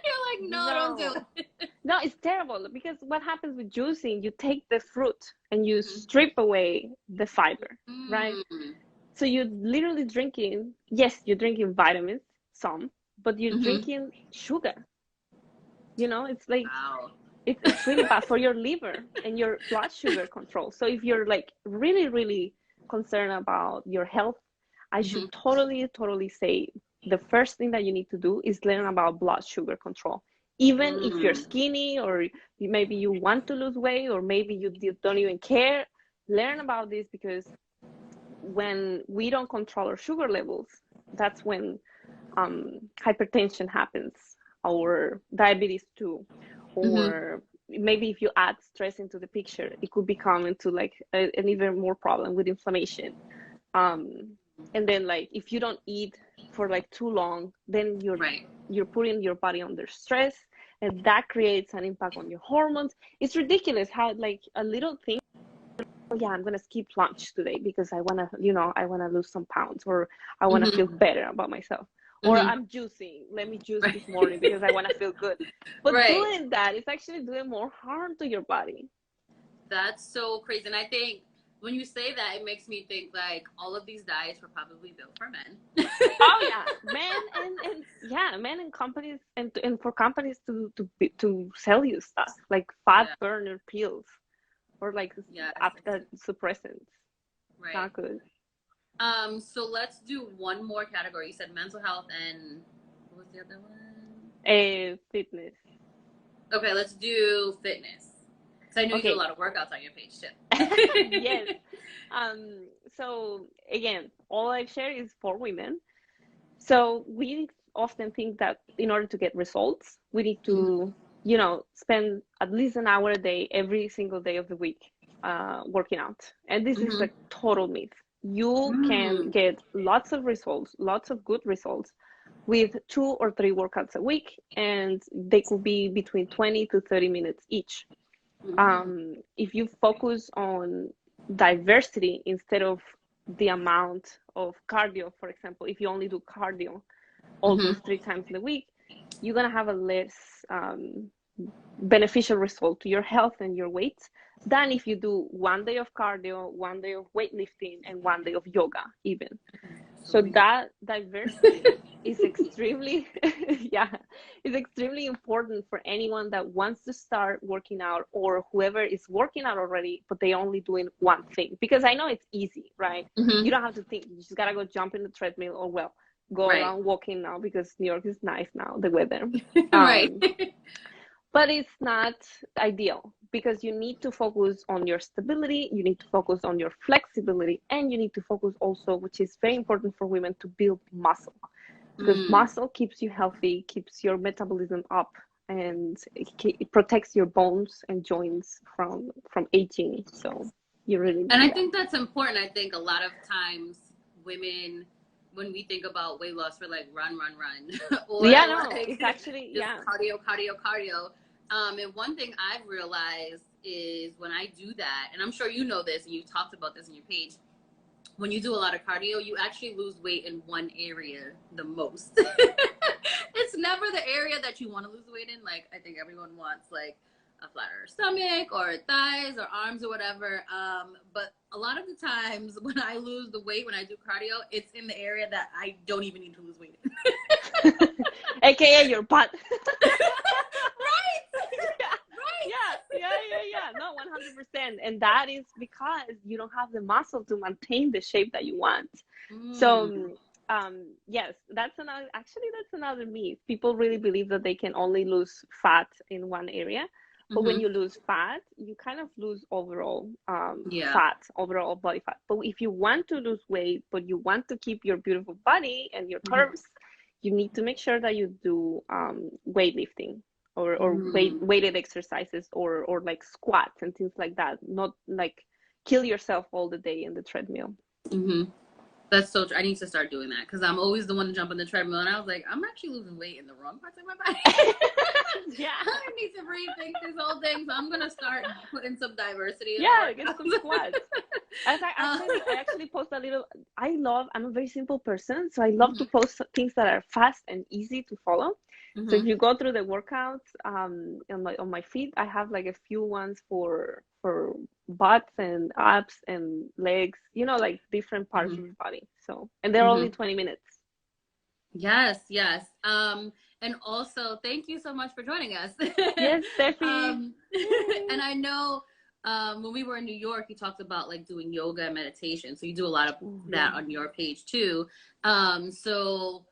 You're like, no, don't do no. it. No, it's terrible because what happens with juicing, you take the fruit and you Mm-hmm. strip away the fiber, right? Mm. So you're literally drinking, yes, you're drinking vitamins, some, but you're Mm-hmm. drinking sugar. It's like, Wow. it's really bad for your liver and your blood sugar control. So if you're like really, really concerned about your health, I should Mm-hmm. totally, totally say the first thing that you need to do is learn about blood sugar control. Even if you're Mm. skinny, or maybe you want to lose weight, or maybe you don't even care, learn about this, because when we don't control our sugar levels, that's when hypertension happens, or diabetes too, Mm-hmm. or maybe if you add stress into the picture, it could become into like an even more problem with inflammation. um, and then like if you don't eat for like too long, then Right. you're putting your body under stress, and that creates an impact on your hormones. It's ridiculous how like a little thing, oh yeah, I'm gonna skip lunch today because I wanna lose some pounds, or I wanna feel Mm-hmm. better about myself. or I'm juicing. Let me juice this morning because I want to feel good. But doing that is actually doing more harm to your body. That's so crazy. And I think when you say that, it makes me think like all of these diets were probably built for men. Oh yeah, men and companies and for companies to sell you stuff like fat burner pills or like after suppressants. Right. Not good. So let's do one more category. You said mental health and what was the other one? Fitness. Okay, let's do fitness. So I know you do a lot of workouts on your page too. Yes. So again, all I share is for women. So we often think that in order to get results, we need to, spend at least an hour a day every single day of the week working out. And this is a total myth. You can get lots of results, lots of good results with 2 or 3 workouts a week, and they could be between 20 to 30 minutes each. If you focus on diversity instead of the amount of cardio, for example, if you only do cardio all those 3 times in the week, you're going to have a less beneficial result to your health and your weight than if you do 1 day of cardio, 1 day of weightlifting, and 1 day of yoga even. So that diversity is extremely, is extremely important for anyone that wants to start working out or whoever is working out already, but they only doing one thing. Because I know it's easy, right? You don't have to think. You just gotta go jump in the treadmill or go around walking now because New York is nice now, the weather. But it's not ideal because you need to focus on your stability, you need to focus on your flexibility, and you need to focus also, which is very important for women, to build muscle. Because muscle keeps you healthy, keeps your metabolism up, and it protects your bones and joints from aging. So you really need I think that's important. I think a lot of times women, when we think about weight loss, we're like run. Or it's actually cardio. And one thing I've realized is when I do that, and I'm sure you know this, and you talked about this in your page, when you do a lot of cardio, you actually lose weight in one area the most. It's never the area that you want to lose weight in. Like, I think everyone wants like a flatter stomach or thighs or arms or whatever. But a lot of the times when I lose the weight, when I do cardio, it's in the area that I don't even need to lose weight in. AKA your butt. No, 100%. And that is because you don't have the muscle to maintain the shape that you want. So yes, that's another myth. People really believe that they can only lose fat in one area. But when you lose fat, you kind of lose overall fat, overall body fat. But if you want to lose weight, but you want to keep your beautiful body and your curves, you need to make sure that you do weightlifting or weighted exercises or like squats and things like that. Not like kill yourself all the day in the treadmill. That's so true. I need to start doing that because I'm always the one to jump on the treadmill, and I was like, I'm actually losing weight in the wrong parts of my body. I need to rethink this whole thing, so I'm gonna start putting some diversity. Get some squats. I actually post a little. I'm a very simple person, so I love to post things that are fast and easy to follow. So if you go through the workouts on my feed, I have like a few ones for butts and abs and legs, like different parts of the body. So, and they're only 20 minutes. Yes. And also, thank you so much for joining us. Yes, Steffi. And I know when we were in New York, you talked about like doing yoga and meditation. So you do a lot of that on your page too. So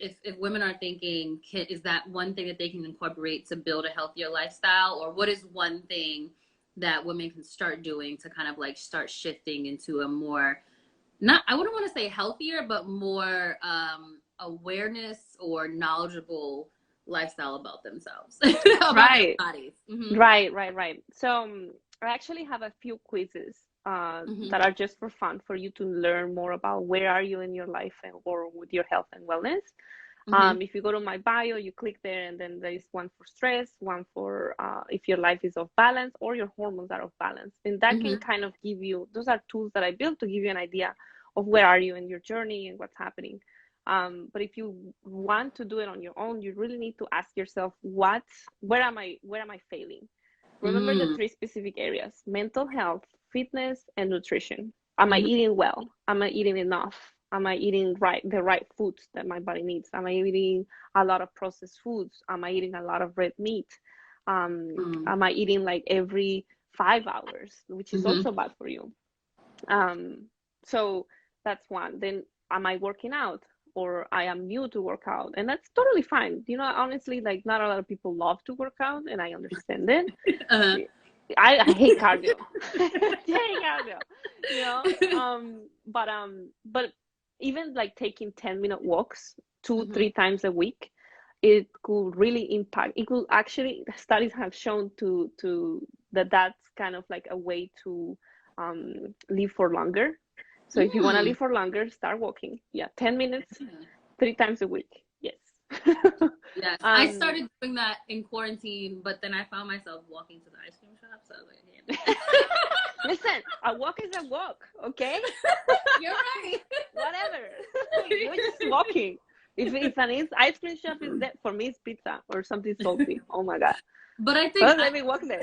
if women are thinking, is that one thing that they can incorporate to build a healthier lifestyle? Or what is one thing that women can start doing to kind of like start shifting into a more, I wouldn't want to say healthier, but more awareness or knowledgeable lifestyle about themselves, about their bodies. Right. So I actually have a few quizzes that are just for fun for you to learn more about where are you in your life or with your health and wellness. If you go to my bio, you click there, and then there is one for stress, one for if your life is off balance or your hormones are off balance. And that can kind of give you, those are tools that I built to give you an idea of where are you in your journey and what's happening. But if you want to do it on your own, you really need to ask yourself, where am I failing? Remember the Mm, three specific areas: mental health, fitness, and nutrition. Am I mhm, eating well? Am I eating enough? Am I eating the right foods that my body needs? Am I eating a lot of processed foods? Am I eating a lot of red meat? mm, Am I eating like every 5 hours, which is mhm, also bad for you? Um, so that's one. Then am I working out? Or I am new to work out, and that's totally fine. Honestly, like not a lot of people love to work out, and I understand it. uh-huh. I hate cardio. I hate cardio, you know. But even like taking 10-minute walks two, Mhm, 3 times a week, it could really impact. It could actually, studies have shown to that that's kind of like a way to live for longer. So if you want to mm. live for longer, start walking. Yeah, 10 minutes, Yeah. 3 times a week. Yes. Yes, I um, started doing that in quarantine, but then I found myself walking to the ice cream shop, so I was like, I can't do that. Listen, a walk is a walk, okay? You're right. Whatever. You're just walking. If an ice cream shop is there, for me, it's pizza or something salty. Oh my God. But I think Well, let me walk there.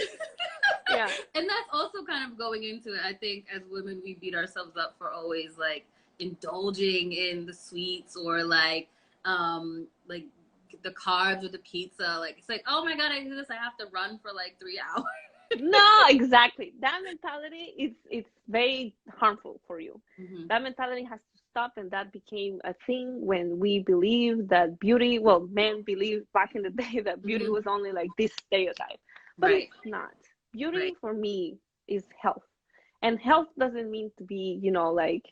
Yeah. and that's also kind of going into it. I think as women, we beat ourselves up for always like indulging in the sweets or like the carbs or the pizza. Like it's like, oh my god, I do this. I have to run for like 3 hours. No, exactly. That mentality it's very harmful for you. Hmm. That mentality has to stop, and that became a thing when we believe that beauty, well, men believed back in the day that beauty Hmm. was only like this stereotype, but Right. it's not. Beauty Right. for me is health, and health doesn't mean to be, like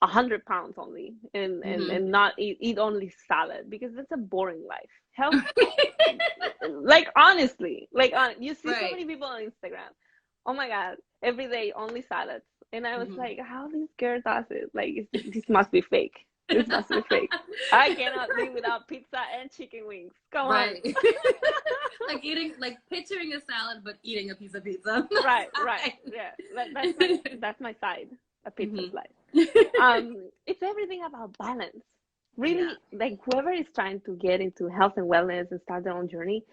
100 pounds only, and and Hmm. and not eat only salad, because that's a boring life. Health, like honestly, you see so Right. many people on Instagram, oh my God, every day only salads, and I was Hmm. like, how this girl does it? Like, this must be fake. This must be fake. I cannot live without pizza and chicken wings. Come on. Right. Like eating, like picturing a salad, but eating a piece of pizza. Right, yeah, that's my side, a pizza Hmm. slice. It's everything about balance, Yeah. really. Like, whoever is trying to get into health and wellness and start their own journey,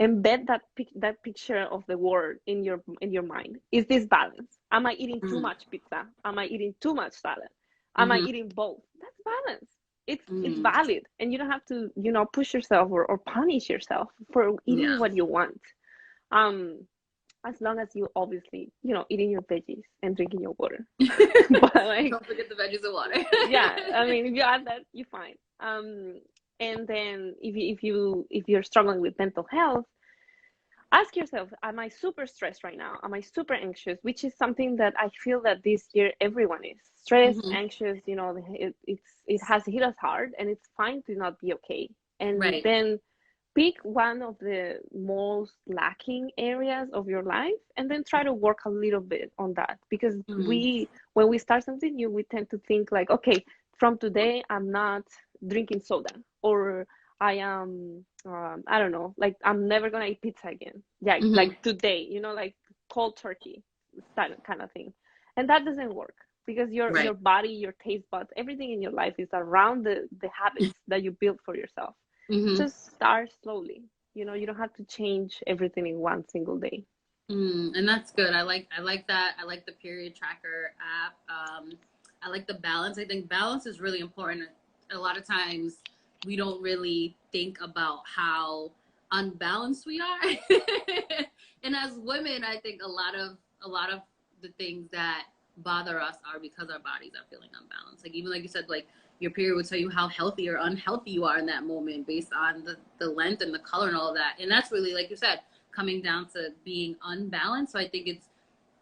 embed that picture of the world in your mind. Is this balance? Am I eating too Mm-hmm. much pizza? Am I eating too much salad? Am I Mm-hmm. eating both? That's balance. It's Mm-hmm. valid, and you don't have to, push yourself or punish yourself for eating Yeah. what you want. um as long as you obviously, eating your veggies and drinking your water. But like, Don't forget the veggies and water. yeah, I mean, if you add that, you're fine. And then if you're struggling with mental health, ask yourself, am I super stressed right now? Am I super anxious? Which is something that I feel that this year everyone is stressed, Hmm. anxious. It has hit us hard, and it's fine to not be okay. And Right. then pick one of the most lacking areas of your life, and then try to work a little bit on that, because Mm-hmm. when we start something new, we tend to think like, okay, from today I'm not drinking soda, or I am, I don't know, like I'm never gonna eat pizza again. Yeah, Hmm. like today, like cold turkey, that kind of thing. And that doesn't work, because your Right. body, your taste buds, everything in your life is around the habits that you build for yourself. Hmm. Just start slowly. You don't have to change everything in one single day. And that's good. I like that. I like the period tracker app. I like the balance. I think balance is really important. A lot of times we don't really think about how unbalanced we are. And as women, I think a lot of the things that bother us are because our bodies are feeling unbalanced. Like even like you said, like your period will tell you how healthy or unhealthy you are in that moment based on the length and the color and all of that. And that's really, like you said, coming down to being unbalanced. So I think it's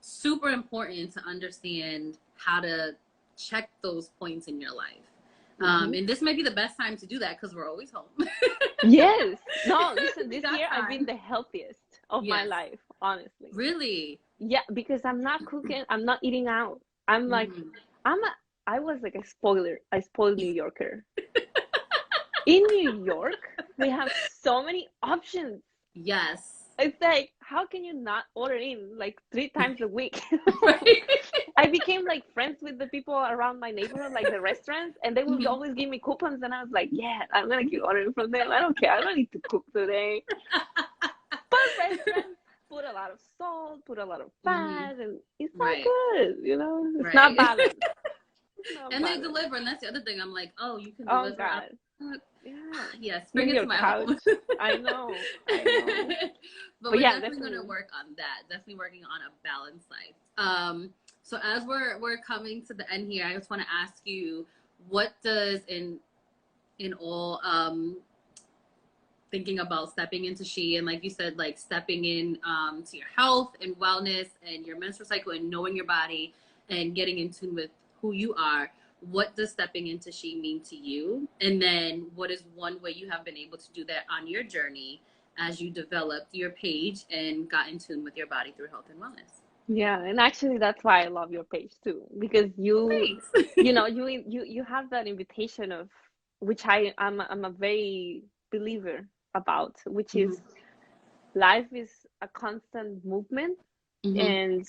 super important to understand how to check those points in your life. Hmm. And this might be the best time to do that because we're always home. Yes. No, listen, We this got year I've been time. the healthiest of my Yes. life, honestly. Really. Yeah, because I'm not cooking, I'm not eating out. I'm like, Hmm. I was like a spoiled New Yorker. In New York, we have so many options. Yes. It's like, how can you not order in like 3 times a week? Right. I became like friends with the people around my neighborhood, like the restaurants, and they would always give me coupons, and I was like, yeah, I'm gonna keep ordering from them. I don't care. I don't need to cook today. But restaurants put a lot of salt, put a lot of fat, and it's not good. You know, it's not balanced. And they deliver, and that's the other thing. I'm like, oh, you can Oh deliver. God. Yeah. Yes, bring bring it your to my couch. home. I know. But we're definitely gonna work on that. Definitely working on a balanced life. So as we're coming to the end here, I just want to ask you, what does in all thinking about stepping into she, and like you said, like stepping in to your health and wellness and your menstrual cycle and knowing your body and getting in tune with who you are, what does stepping into she mean to you? And then what is one way you have been able to do that on your journey as you developed your page and got in tune with your body through health and wellness? Yeah, and actually that's why I love your page too, because you you have that invitation of which I'm a very believer about, which is life is a constant movement and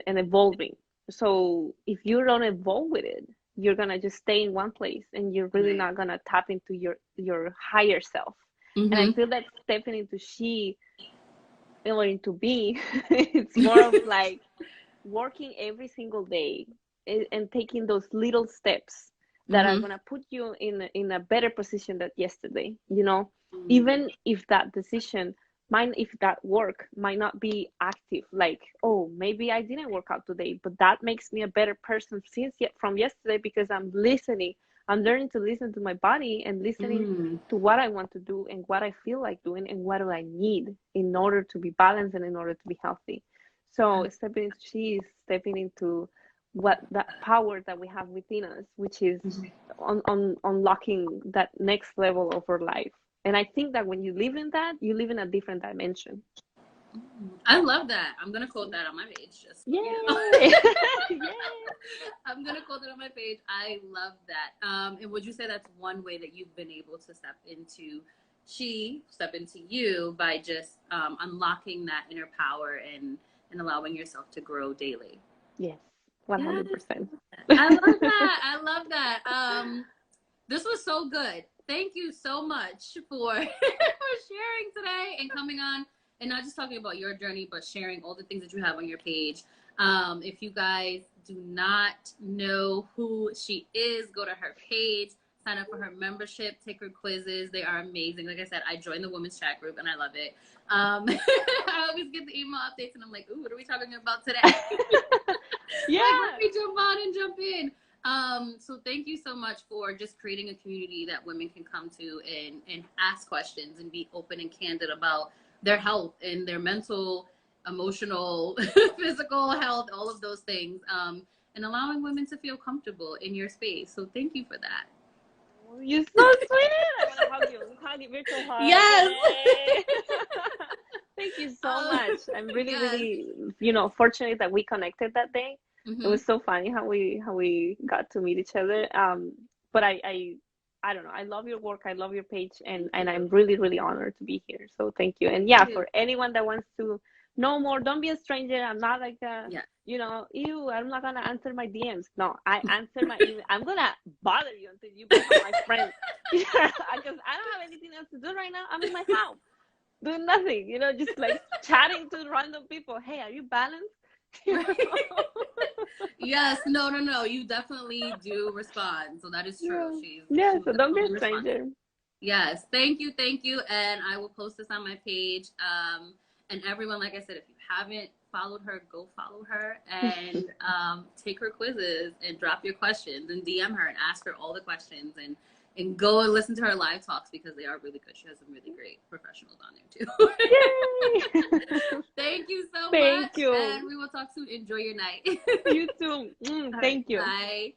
evolving. So if you don't evolve with it, you're gonna just stay in one place and you're really not gonna tap into your higher self. And I feel that stepping into she or into be, it's more of like working every single day and taking those little steps that are gonna put you in a better position than yesterday. You know, even if that decision if that work might not be active, like, oh, maybe I didn't work out today, but that makes me a better person from yesterday because I'm listening. I'm learning to listen to my body and listening to what I want to do and what I feel like doing and what do I need in order to be balanced and in order to be healthy. So stepping into she is stepping into what that power that we have within us, which is on unlocking that next level of our life. And I think that when you live in that, you live in a different dimension. I love that. I'm gonna quote that on my page. Just Yay! I'm gonna quote it on my page. I love that. And would you say that's one way that you've been able to step into you by just unlocking that inner power and allowing yourself to grow daily? Yes, 100%. I love that. I love that. This was so good. Thank you so much for sharing today and coming on and not just talking about your journey, but sharing all the things that you have on your page. If you guys do not know who she is, go to her page, sign up for her membership, take her quizzes. They are amazing. Like I said, I joined the women's chat group and I love it. I always get the email updates and I'm like, ooh, what are we talking about today? Yeah. Like, let me jump on and jump in. So thank you so much for just creating a community that women can come to and ask questions and be open and candid about their health and their mental, emotional, physical health, all of those things, and allowing women to feel comfortable in your space. So thank you for that. You're so sweet. I want to hug you. Hug you, virtual hug. Yes. Thank you so much. I'm really, fortunate that we connected that day. It was so funny how we got to meet each other. But I don't know. I love your work. I love your page, and I'm really, really honored to be here. So thank you. And for anyone that wants to know more, don't be a stranger. I'm not like I'm not gonna answer my DMs. No, I answer my email. I'm gonna bother you until you become my friend. Because I don't have anything else to do right now. I'm in my house doing nothing. Just like chatting to random people. Hey, are you balanced? Yes, no. You definitely do respond. So that is true. So don't be a stranger. Yes, thank you. And I will post this on my page. And everyone, like I said, if you haven't followed her, go follow her and take her quizzes and drop your questions and DM her and ask her all the questions and go and listen to her live talks because they are really good. She has some really great professionals on there too. Thank you so much. Thank you. And we will talk soon. Enjoy your night. You too. Thank you. Bye.